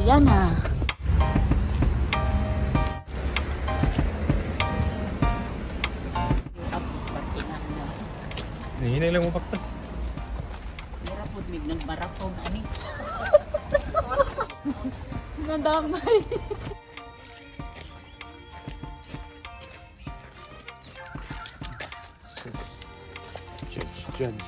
Yan na. Hinay lang mo paktas. Mira po, may nagmarathon ani. Nadamay. Judge.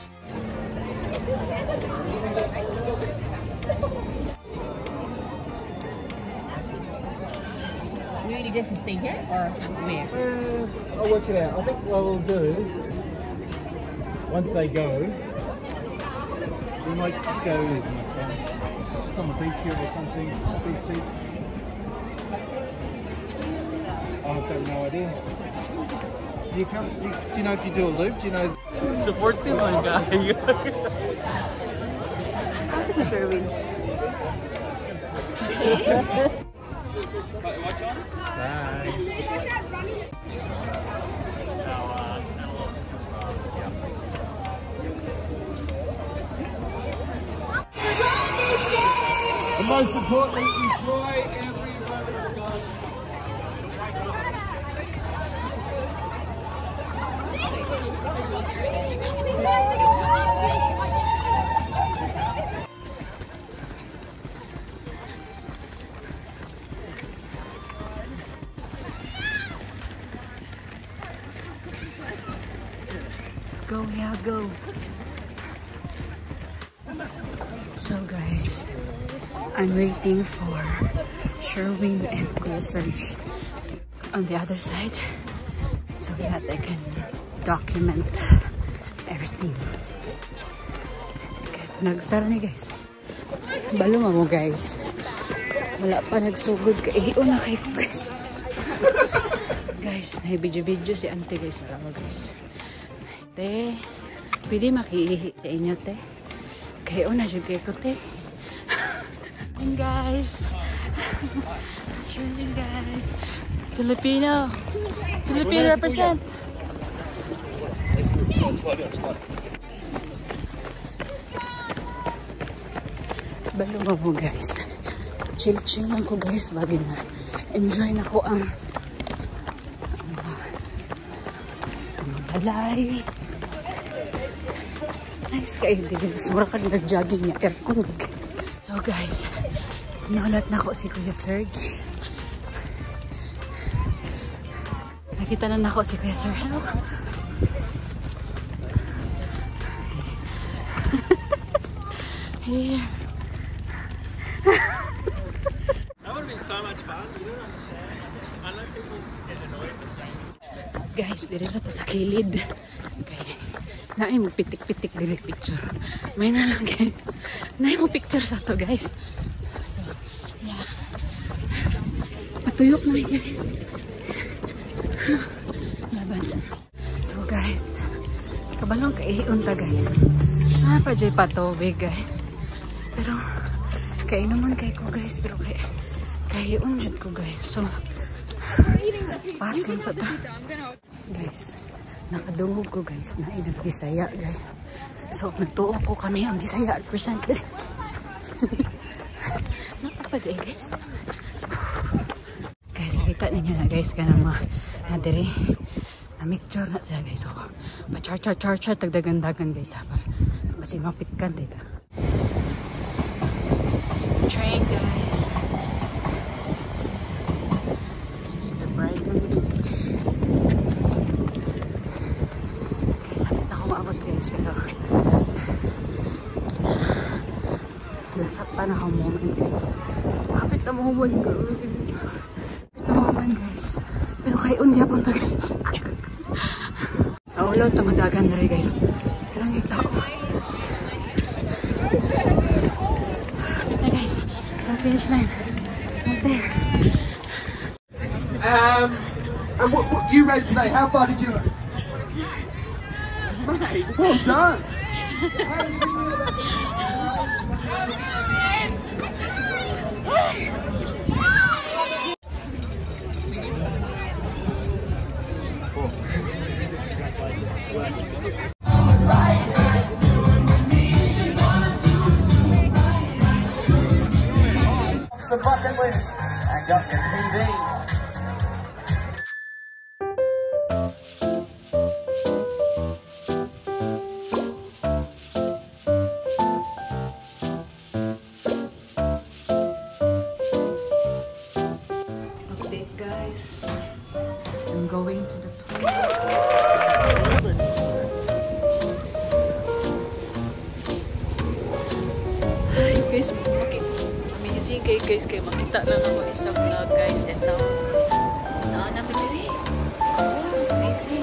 You really just stay here or where? I'll work it out. I think what we'll do, once they go, we might go with my friend. Just on the beach here or something, these seats. I've got no idea. Do you come, do you know if you do a loop? Do you know? Support them on guy. How's it, Sherwin? Bye. And most importantly, enjoy every moment of Go, yeah, go. So guys, I'm waiting for Sherwin and Kuya Serge on the other side so that I can document everything. Nagsara ni guys. Balo mo guys. Wala pa nagsugod ka. Ihiyo na kayo guys. Guys, na-video si auntie guys. Narama guys. Te, pwede makiihi sa inyo te. Kayo na siya kayo te. And guys. Shooting guys. Filipino represent. Balunga mo guys. Chill lang ko guys. Bagay na. Enjoy na ko ang balay. Nice kayo din. Sura ka nag-jogging niya. Aircon. So guys, naulat na ko si Kuya Serge. Nakita na ako si Kuya Serge. Hello. Here. That would have been so much fun. You don't understand. I know people get annoyed with that. Guys, diri na ta sa kilid. Okay. Naay mo pitik-pitik diri picture. May na lang guys. Naay mo picture sa to guys. So, yeah. Patuyok na guys. Laban. So guys, kabalong kaihion ta guys. Pa jay patubig guys. Pero kainuman kay ko guys, pero kaihion jud ko guys. So pasin sa ta. Guys, nakadungog ko guys na nag-Bisaya guys. So nagtuo ko kami ang Bisaya percent. Napapagay guys. Guys, nakita ninyo na guys kanang mga nadiri na mixture na siya guys. So pa-char tagdagan-dagan guys ha. Kasi mapitkan dito. Train guys. This is the Brighton Beach. Guys, halit na ako maabot guys pero Lasa pa na moment guys. Kapit na moment guys. Kapit na moment guys. Pero kay unya pa guys. Naulo ito madagan na rin guys. Ilang yung tao. Kapit na guys. Ang finish line. Almost there. And what you rode today? How far did you run? Mate, well done. Some bucket list and got the PB. Update guys. I'm going to the toilet. Hi guys, amazing guys kay makita lang ako isang vlog guys and now namin diri. Wow, amazing.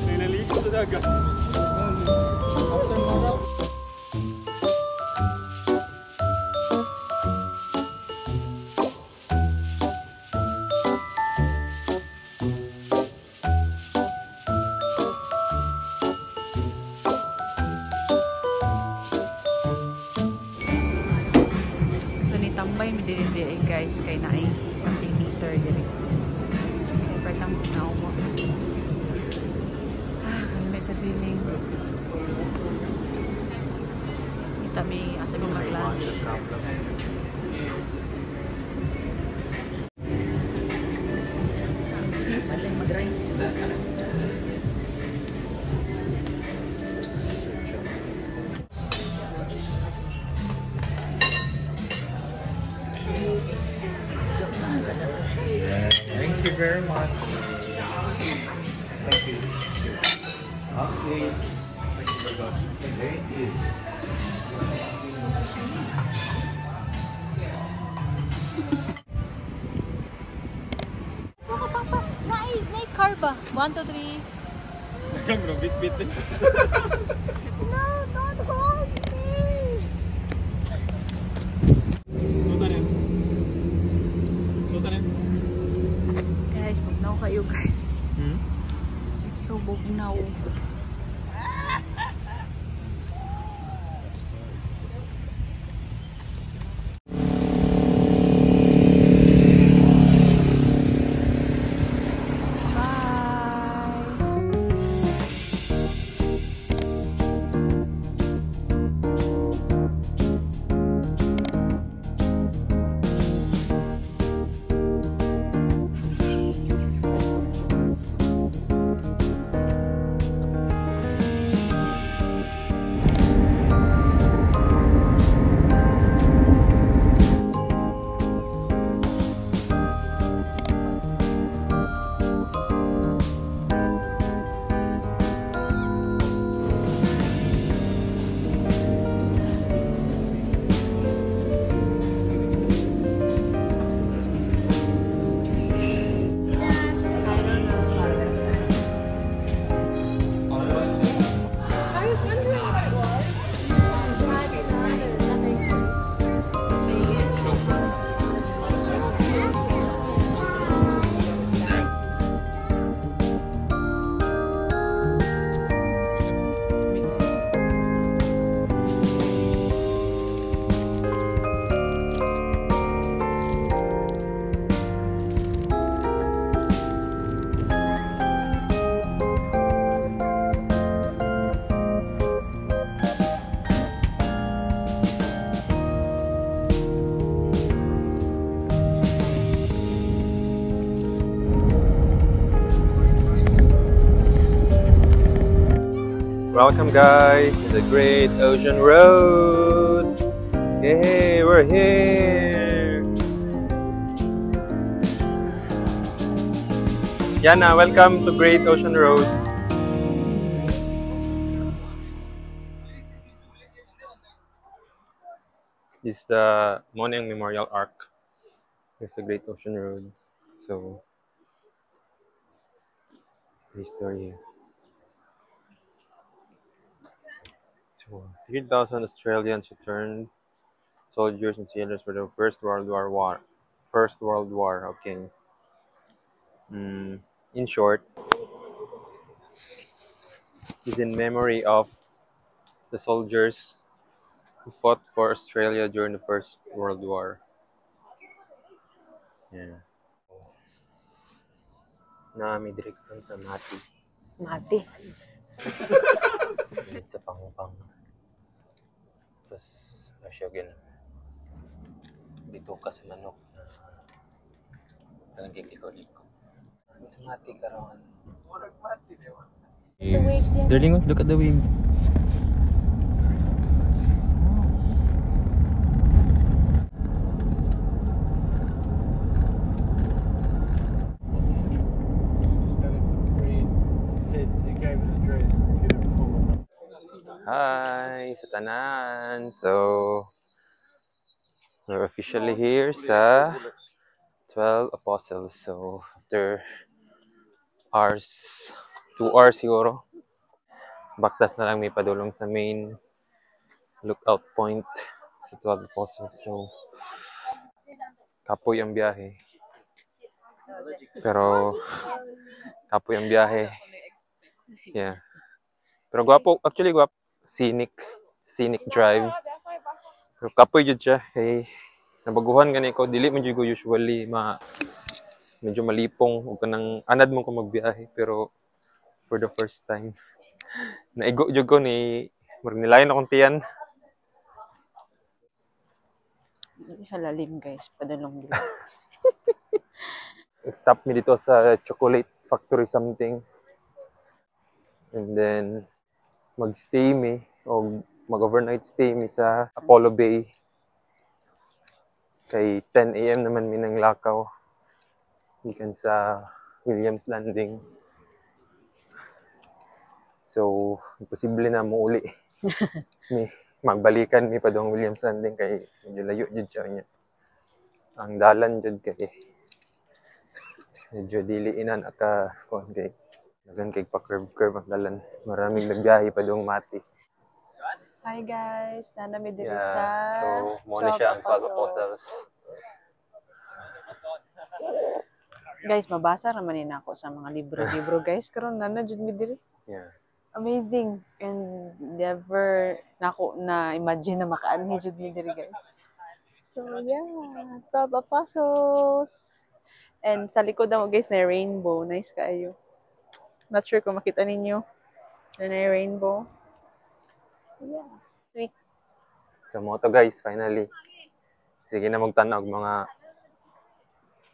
Nilaligo sa dagat. Tambay mi diri guys kay naay something meter diri. Kay partang na mo. May sa feeling. Kita mi asa ba maglas. Balik mag-rice. Thank you very much. Thank you. Okay. Thank you. Papa, nay car ba? 1 2 3. Kamu bit-bit. No, don't hold me. Guys, bugnaw kayo guys. It's so bugnaw. Welcome guys to the Great Ocean Road. Yay, we're here. Yana, welcome to Great Ocean Road. This is the Moneang Memorial Arc. There's a Great Ocean Road. So, history here. So, 3,000 Australians returned soldiers and sailors for the First World War. First World War, okay. In short, is in memory of the soldiers who fought for Australia during the First World War. Yeah. Nami direktan sa Mati. Mati. Sa Pangpang. Tapos, siya dito ka sa manok na nagkikliko-liko. Sa Mati karon. Darling, look at the waves. Hi sa tanan. So, we're officially here sa 12 Apostles. So, after hours, 2 hours siguro, baktas na lang may padulong sa main lookout point sa 12 Apostles. So, kapoy ang biyahe. Pero, kapoy ang biyahe. Yeah. Pero gwapo, actually gwapo. Scenic drive. Pero kapoy jud siya. Hey, nabaguhan gani ko, dili man jud ko usually medyo malipong ug kanang anad mo ko magbiyahe, pero for the first time naigo jud ko ni murag nilayon akong tiyan. Hindi siya lalim guys, padulong dito. Stop me dito sa chocolate factory something. And then mag-stay mi o mag-overnight stay mi sa Apollo Bay. Kay 10 AM naman mi nang lakaw. Ikan sa Williams Landing. So, imposible na mo uli. Magbalikan mi pa dong Williams Landing kay medyo layo jud siya niya. Ang dalan jud kay medyo dili inan aka kon kay dagan kay pa curve ang dalan. Maraming nagbiyahe pa dong Mati. Hi guys, nanami diri Yeah, sa so mo na siya ang 12 Apostles. Guys, mabasa ra man ni nako sa mga libro-libro guys, karon nana jud mi diri. Yeah. Amazing and never nako na imagine na makaanhi jud mi diri guys. So yeah, 12 Apostles. And sa likod mo guys na rainbow, nice kaayo. Not sure kung makita ninyo. Na rainbow. Yeah, sweet. So mo to guys, finally. Sige na magtanaw og mga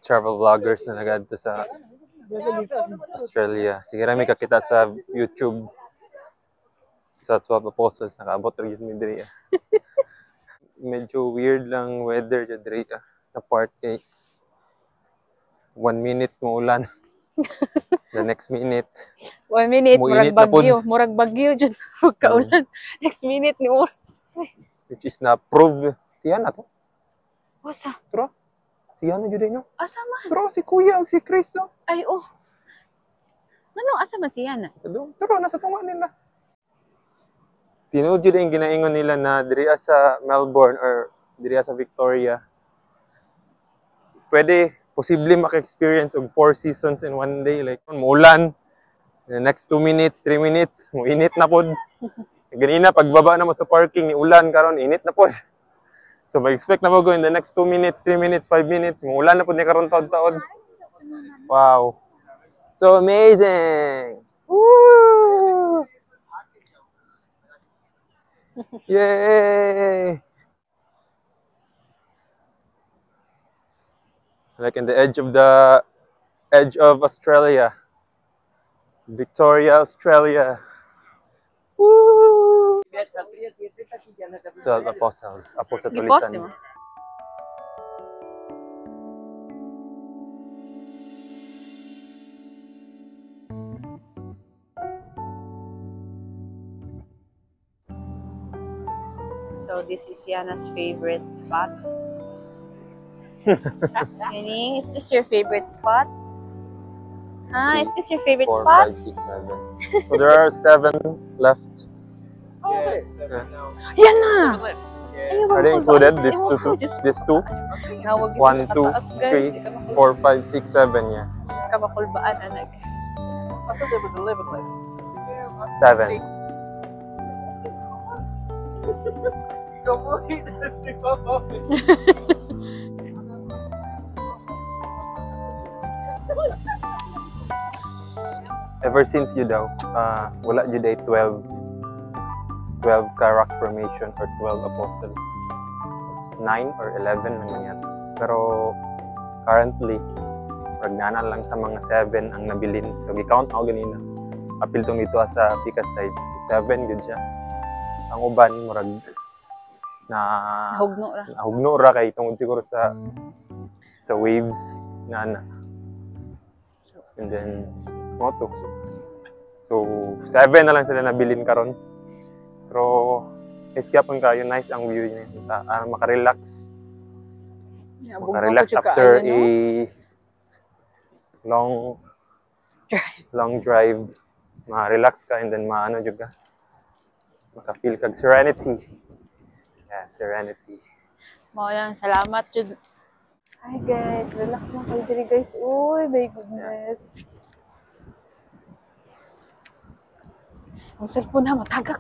travel vloggers na nagadto sa Australia. Sige ra may kakita sa YouTube sa 12 Apostles, nakaabot rin yun mi diri. Medyo weird lang weather dyan diri na part kay 1 minute mo ulan. The next minute 1 minute, Muinit murag na pod. bagyo. Murag bagyo dyan. Magkaulan. Next minute ni Ur. which is na prove siya na to. Osa? Tro. Siya na jud no. Asa man? Tro si Kuya ug si Chris no. Ay, oh. Ano, asa man siya na? Tro nasa tunga nila. Tinuod jud ang ginaingon nila na diri sa Melbourne or diri sa Victoria. Pwede posible maka-experience og 4 seasons in one day, like muulan. In the next 2 minutes, 3 minutes, muinit na pod. Ganina pagbaba na mo sa parking ni ulan karon init na pod. So mag-expect na mo go in the next 2 minutes, 3 minutes, 5 minutes, muulan na pod ni karon taod-taod. Wow. So amazing. Woo! Yay! Like in the edge of Australia. Victoria, Australia. Woo! 12 Apostles. Gipost Apostolisan. mo? So this is Yana's favorite spot. Yaning, is this your favorite spot? Is this your favorite 4, spot? 5, 6, 7. So there are 7 left. Yes, Yeah. now. Yana! Are they included? These two? These two? Nawag 1, 2, 3, 4, 5, 6, 7. Yeah. Kamakulbaan na guys. I thought there was 11 left. 7. Don't worry, that's the moment. Ever since you daw, wala jud ay 12 karak formation or 12 apostles. 9 or 11 naman yan. Pero currently, ragnana lang sa mga 7 ang nabilin. So gi-count ako ganina. Apil tong dito sa Pika side. 7 gud siya. Ang uban murag na Hugno ra. ra kay tungod siguro sa waves na ana. And then moto. So 7 na lang sila nabilin karon. Pero iskapon kayo, nice ang view niya. Maka-relax. Maka-relax after a long drive. Ma-relax ka and then maano jud ka. Maka-feel kag serenity. Yeah, serenity. Mao lang, salamat jud. Hi guys, relax lang kayo diri guys. Uy, my goodness. Ang cellphone na matagak.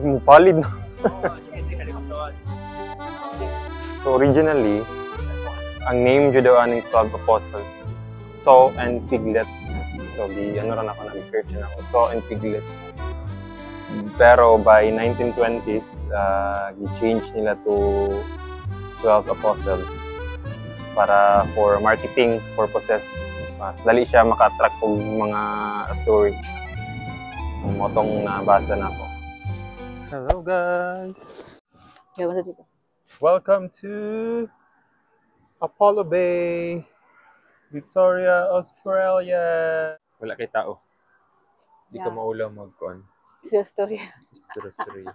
Mupalid na. So originally, ang name jud daw aning 12 apostles, Saw and Piglets. So ano ran ako nag-search na ako, Saw and Piglets. Pero by 1920s, gi-change nila to 12 apostles para for marketing purposes. Mas dali siya maka-attract og mga tourists. Motong nabasa na ako. Hello guys! Welcome to Apollo Bay, Victoria, Australia. Wala kay tao. Di ka maulaw mag-con. Sa story. Story.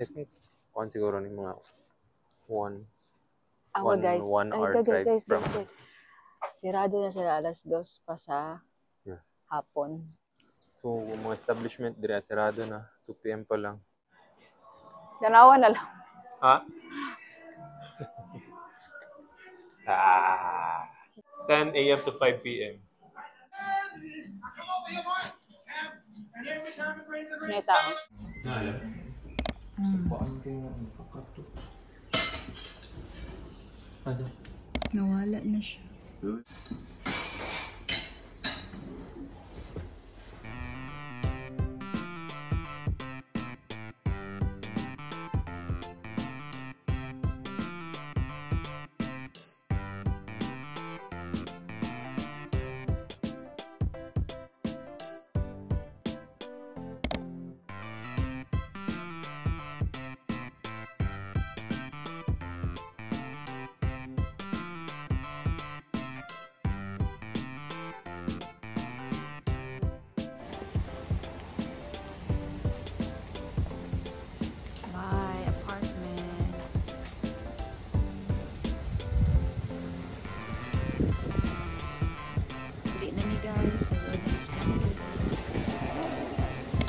I think con siguro ni mga 1 hour drive from. Sirado na sila alas 2 pa sa hapon. So mga establishment dire sirado na 2 PM pa lang. Tanawa na lang. Ha? 10 AM to 5 PM. May tao. Nawala na siya.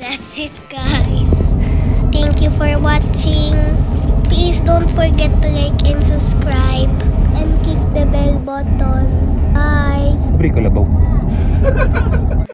That's it, guys. Thank you for watching. Please don't forget to like and subscribe and click the bell button. Bye. Bri kalabaw.